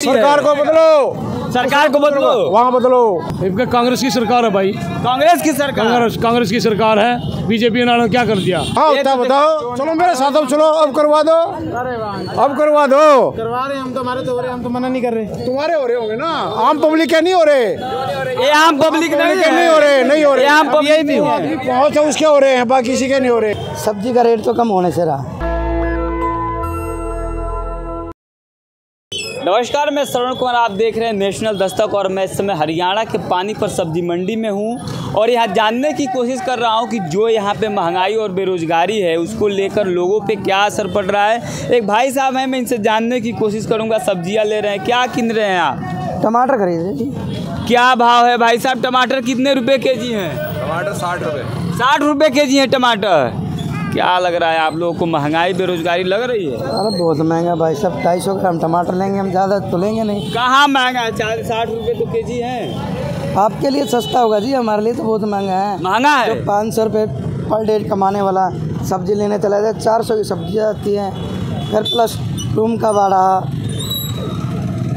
सरकार को बदलो, सरकार को बदलो, वहाँ बदलो। इनका कांग्रेस की सरकार है भाई, कांग्रेस की सरकार, कांग्रेस की सरकार है। बीजेपी ने क्या कर दिया? हाँ उतना बताओ। चलो मेरे साथ अब चलो, अब करवा दो, अब करवा दो। करवा रहे हम तो, हमारे तो हो रहे, हम तो मना नहीं कर रहे। तुम्हारे हो रहे होंगे ना, आम पब्लिक के नहीं हो रहे। ये आम पब्लिक नहीं हो रहे, नहीं हो रहे। आम पब्लिक पहुँच उसके हो रहे हैं, बाकी किसी के नहीं हो रहे। सब्जी का रेट तो कम होने से रहा। नमस्कार, मैं श्रवण कुमार, आप देख रहे हैं नेशनल दस्तक और मैं इस समय हरियाणा के पानीपत सब्जी मंडी में हूं और यहाँ जानने की कोशिश कर रहा हूं कि जो यहाँ पे महंगाई और बेरोजगारी है उसको लेकर लोगों पे क्या असर पड़ रहा है। एक भाई साहब हैं, मैं इनसे जानने की कोशिश करूंगा। सब्जियां ले रहे हैं, क्या किन रहे हैं आप? टमाटर खरीदे जी। क्या भाव है भाई साहब? टमाटर कितने रुपये के जी हैं? टमाटर 60 रुपये। 60 रुपये के जी है टमाटर। क्या लग रहा है आप लोगों को, महंगाई बेरोजगारी लग रही है? अरे बहुत महंगा भाई साहब, 250 ग्राम टमाटर लेंगे हम, ज़्यादा तो लेंगे नहीं। कहाँ महंगा है? 60 रुपये तो के जी है। आपके लिए सस्ता होगा जी, हमारे लिए तो बहुत महंगा है। महंगा है? जो 500 रुपये पर डे कमाने वाला सब्जी लेने चला जाए, 400 की सब्जी आती है, फिर प्लस रूम का भाड़ा,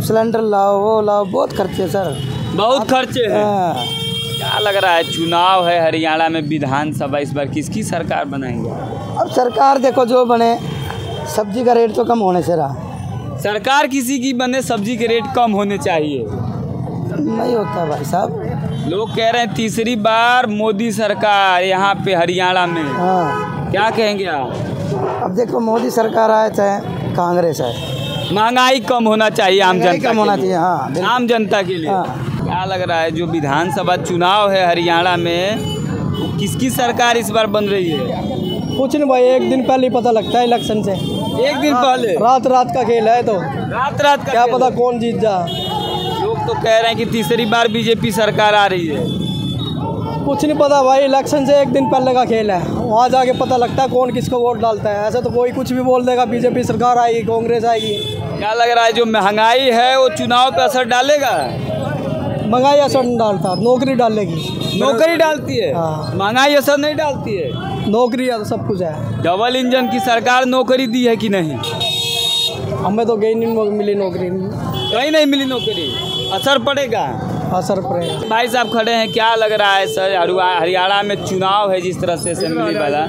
सिलेंडर लाओ, वो लाओ, बहुत खर्चे सर, बहुत खर्चे हैं। हाँ। क्या लग रहा है, चुनाव है हरियाणा में, विधानसभा, इस बार किसकी सरकार बनाएंगे? अब सरकार देखो जो बने, सब्जी का रेट तो कम होने से रहा। सरकार किसी की बने, सब्जी के रेट कम होने चाहिए। नहीं होता भाई साहब। लोग कह रहे हैं तीसरी बार मोदी सरकार यहाँ पे हरियाणा में। हाँ, क्या कहेंगे आप? अब देखो मोदी सरकार आए थे, कांग्रेस है, महंगाई कम होना चाहिए आम जनता कम होना के लिए। चाहिए। हाँ, आम जनता के लिए। हाँ। क्या लग रहा है, जो विधानसभा चुनाव है हरियाणा में, किसकी सरकार इस बार बन रही है? कुछ नहीं भाई, एक दिन पहले ही पता लगता है इलेक्शन से। एक दिन पहले? रात का खेल है, तो रात का क्या खेल पता है। कौन जीत जा। लोग तो कह रहे हैं कि तीसरी बार बीजेपी सरकार आ रही है। कुछ नहीं पता भाई, इलेक्शन से एक दिन पहले का खेल है, वहाँ जाके पता लगता है कौन किसको वोट डालता है। ऐसा तो कोई कुछ भी बोल देगा, बीजेपी सरकार आएगी, कांग्रेस आएगी। क्या लग रहा है, जो महंगाई है वो चुनाव पे असर डालेगा? महंगाई असर नहीं डालता, नौकरी डालेगी। नौकरी डालती है? हाँ। महंगाई असर नहीं डालती है। नौकरी है तो सब कुछ है। डबल इंजन की सरकार नौकरी दी है कि नहीं? हमें तो कहीं नहीं मिली नौकरी, कहीं नहीं मिली नौकरी। असर पड़ेगा? असर पड़ेगा। भाई साहब खड़े हैं, क्या लग रहा है सर, हरियाणा में चुनाव है जिस तरह से असेंबली वाला,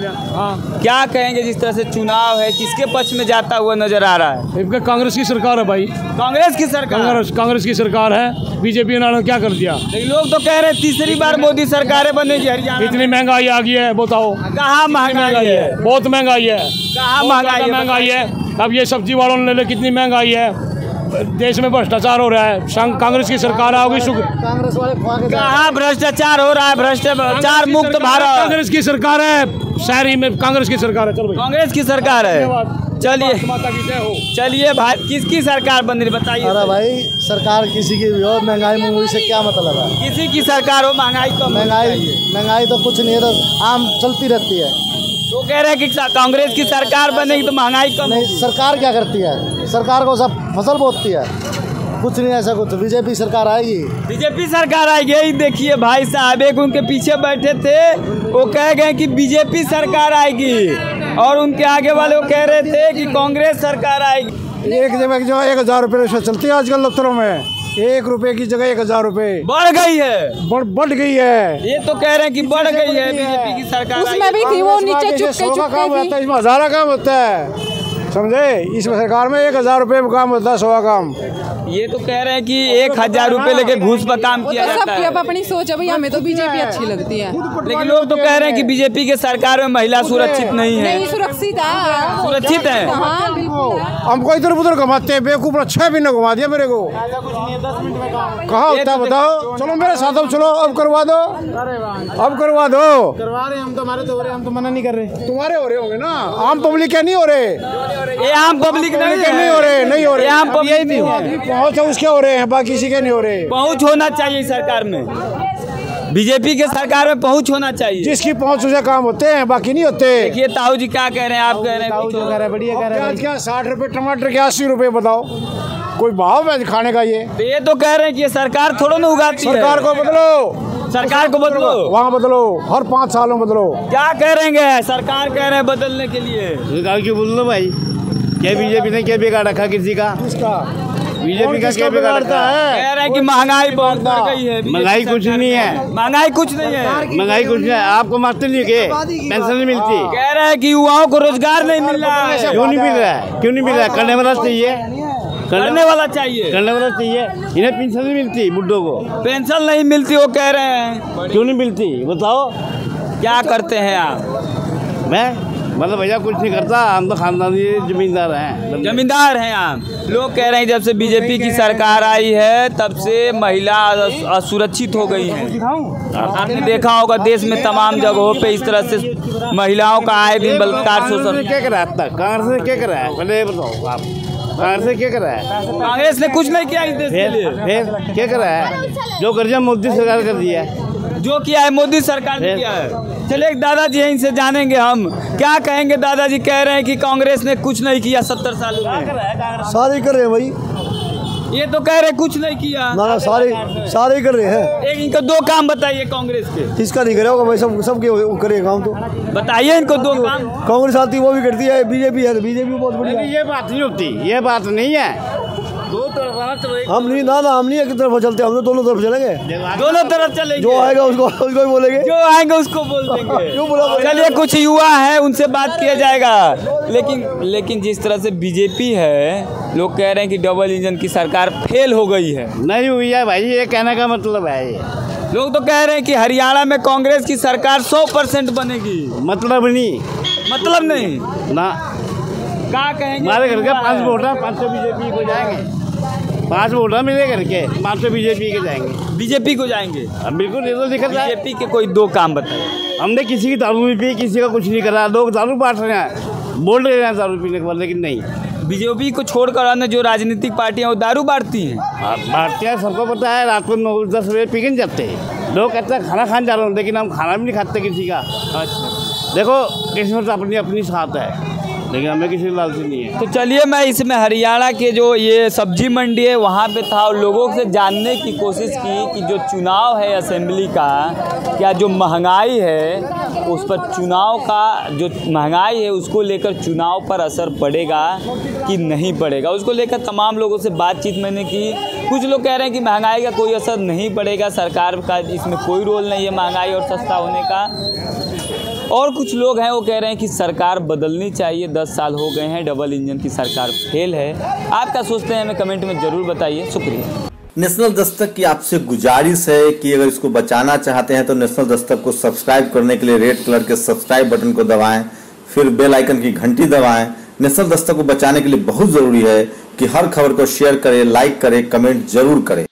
क्या कहेंगे जिस तरह से चुनाव है, किसके पक्ष में जाता हुआ नजर आ रहा है? इनका कांग्रेस की सरकार है भाई, कांग्रेस की सरकार, कांग्रेस की सरकार है। बीजेपी ने क्या कर दिया? लेकिन लोग तो कह रहे हैं तीसरी बार मोदी सरकारें बनेगी हरियाणा। इतनी महंगाई आ गई है, बताओ। कहाँ महंगाई है? बहुत महंगाई है। कहाँ महंगाई है? अब ये सब्जी वालों ने ले कितनी महंगाई है। देश में भ्रष्टाचार हो रहा है। कांग्रेस की सरकार आओगी, कांग्रेस वाले कहाँ भ्रष्टाचार हो रहा है? भ्रष्टाचार मुक्त भारत। कांग्रेस की सरकार है, शहरी में कांग्रेस की सरकार है। चलो भाई, कांग्रेस की सरकार है। चलिए भाई, किसकी सरकार बन रही बताइए? अरे भाई, सरकार किसी की भी हो, महंगाई में से क्या मतलब है? किसी की सरकार हो, महंगाई कम। महंगाई तो कुछ नहीं है, तो आम चलती रहती है। तो कह रहे हैं कि कांग्रेस की सरकार बनेगी तो महंगाई कम। नहीं, सरकार क्या करती है? सरकार को सब फसल बोती है, कुछ नहीं ऐसा कुछ। बीजेपी सरकार आएगी, बीजेपी सरकार आएगी। यही देखिए भाई साहब, एक उनके पीछे बैठे थे, वो कह गए कि बीजेपी सरकार आएगी, और उनके आगे वाले वो कह रहे थे कि कांग्रेस सरकार आएगी। एक जगह जो 1000 रुपये रिश्वत चलती है आजकल दफ्तरों में, 1 रुपये की जगह 1000 रुपये बढ़ गई है। बढ़ गई है। ये तो कह रहे हैं कि बढ़ गई है बीजेपी की सरकार। उसमें भी थी वो नीचे चुपके काम होता है, इसमें 1000 काम होता है, समझे? इस सरकार में 1000 रुपये में काम होता है, 100 काम। ये तो कह रहे हैं कि 1000 रुपये लेके घूस पर काम किया तो जाता सबकी है। अब अपनी सोच है भाई, हमें तो बीजेपी अच्छी लगती है। लेकिन लोग तो कह रहे हैं कि बीजेपी के सरकार में महिला सुरक्षित नहीं है। नहीं सुरक्षित है, सुरक्षित है। हाँ बिल्कुल। हमको इधर उधर घुमाते हैं, बेवकूफ। अच्छा भी न घुमा दिया मेरे को। कहाँ होता बताओ। चलो मेरे साथ अब चलो, अब करवा दो, अब करवा दो। करवा रहे हम तो, हमारे तो हो रहे, हम तो मना नहीं कर रहे। तुम्हारे हो रहे होंगे ना, आम पब्लिक के नहीं हो रहे। ये आम पब्लिक नहीं हो रहे, नहीं हो रहे। आम पब्लिक नहीं पहुँच उसके हो रहे हैं, बाकी किसी के नहीं हो रहे। पहुँच होना चाहिए सरकार में, बीजेपी के सरकार में पहुँच होना चाहिए। जिसकी पहुँच उसे काम होते हैं, बाकी नहीं होते। देखिए ताऊ जी क्या कह रहे हैं, आप कह रहे हैं बढ़िया कह रहे हैं। क्या 60 रुपये टमाटर के, 80 रुपये, बताओ कोई भाव है खाने का? ये तो कह रहे हैं कि ये सरकार थोड़ा ना उगाती है। सरकार को बदलो, सरकार को बदलो, वहाँ बदलो, हर 5 सालों बदलो। क्या कह रहे हैं? सरकार कह रहे हैं बदलने के लिए। क्यों बोल लो भाई, क्या बीजेपी ने क्या बिगाड़ रखा किसी का? किसका? बीजेपी का क्या बिगाड़ता है? कह रहे हैं कि महंगाई बहुत बढ़ गई है। महंगाई कुछ नहीं है, महंगाई कुछ नहीं है। महंगाई कुछ नहीं है। आपको मारते नहीं के पेंशन नहीं मिलती। कह रहे हैं कि युवाओं को रोजगार नहीं मिल रहा है। क्यों नहीं मिल रहा है? क्यों नहीं मिल रहा है? करने वाला चाहिए, करने वाला चाहिए, करने वाला चाहिए। इन्हें पेंशन नहीं मिलती, बुड्ढों को पेंशन नहीं मिलती वो कह रहे हैं। क्यों नहीं मिलती बताओ? क्या करते हैं आप? मैं मतलब भैया कुछ नहीं करता, हम तो खानदानी जमींदार हैं। जमींदार हैं आप लोग। कह रहे हैं जब से बीजेपी की सरकार आई है तब से महिला असुरक्षित हो गई है। आपने देखा होगा देश में तमाम जगहों पे इस तरह से महिलाओं का आए दिन बलात्कार शोषण। क्या करा अब तक? कांग्रेस ने क्या करा है? पहले बताओ आप, कांग्रेस ने क्या करा है? कांग्रेस ने कुछ नहीं किया इस देश के लिए। फिर क्या करा है? जो कर्जा मोदी सरकार कर दिया है, जो किया है मोदी सरकार ने किया है। चलिए एक दादाजी हैं, इनसे जानेंगे हम क्या कहेंगे। दादाजी कह रहे हैं कि कांग्रेस ने कुछ नहीं किया 70 सालों में। सारे कर रहे हैं भाई, ये तो कह रहे कुछ नहीं किया। ना सारे कर रहे हैं। एक इनको दो काम बताइए कांग्रेस के। किसका नहीं करेगा भाई? सबके करे काम तो बताइए इनको दो काम। कांग्रेस आती वो भी करती है, बीजेपी है तो बीजेपी बहुत बढ़िया है। ये बात नहीं होती, ये बात नहीं है। दो तरफ हम नहीं ना हम नहीं एक तरफ चलते, हम तो दोनों तरफ चलेंगे। दोनों तरफ चलेंगे। जो आएगा उसको ही बोलेंगे, जो आएंगे उसको बोल देंगे। क्यों बोला? चलिए कुछ युवा है उनसे बात किया जाएगा। लेकिन जिस तरह से बीजेपी है, लोग कह रहे हैं कि डबल इंजन की सरकार फेल हो गई है। नहीं हुई है भाई, ये कहने का मतलब है। ये लोग तो कह रहे हैं कि हरियाणा में कांग्रेस की सरकार 100% बनेगी। मतलब नहीं ना। क्या कहेंगे? हमारे घर के 5 वोट है, 500 बीजेपी को जाएंगे। 5 वोट है मेरे घर के, 500 बीजेपी के जाएंगे। बीजेपी को जाएंगे? अब बिल्कुल ये तो दिखा है। बीजेपी के कोई दो काम बताइए। हमने किसी की दारू नहीं पी, किसी का कुछ नहीं करा। लोग दारू बांट रहे हैं, बोल रहे हैं दारू पीने के बाद, लेकिन नहीं। बीजेपी को छोड़कर अन्य जो राजनीतिक पार्टियां वो दारू बांटती हैं। बांटते हैं, सबको पता है। रात को 9-10 बजे पी के जाते हैं। लोग कहते हैं खाना खाने जा रहे हैं, लेकिन हम खाना भी नहीं खाते किसी का। अच्छा देखो, किस्मत अपनी अपनी साथ है, लेकिन हमें किसी की लालची नहीं है। तो चलिए मैं इसमें हरियाणा के जो ये सब्जी मंडी है वहाँ पे था और लोगों से जानने की कोशिश की कि जो चुनाव है असेंबली का, क्या जो महंगाई है उस पर चुनाव का जो महंगाई है उसको लेकर चुनाव पर असर पड़ेगा कि नहीं पड़ेगा। उसको लेकर तमाम लोगों से बातचीत मैंने की। कुछ लोग कह रहे हैं कि महंगाई का कोई असर नहीं पड़ेगा, सरकार का इसमें कोई रोल नहीं है महंगाई और सस्ता होने का। और कुछ लोग हैं वो कह रहे हैं कि सरकार बदलनी चाहिए, 10 साल हो गए हैं, डबल इंजन की सरकार फेल है। आप क्या सोचते हैं हमें कमेंट में ज़रूर बताइए। शुक्रिया। नेशनल दस्तक की आपसे गुजारिश है कि अगर इसको बचाना चाहते हैं तो नेशनल दस्तक को सब्सक्राइब करने के लिए रेड कलर के सब्सक्राइब बटन को दबाएं, फिर बेल आइकन की घंटी दबाएं। नेशनल दस्तक को बचाने के लिए बहुत जरूरी है कि हर खबर को शेयर करें, लाइक करें, कमेंट जरूर करें।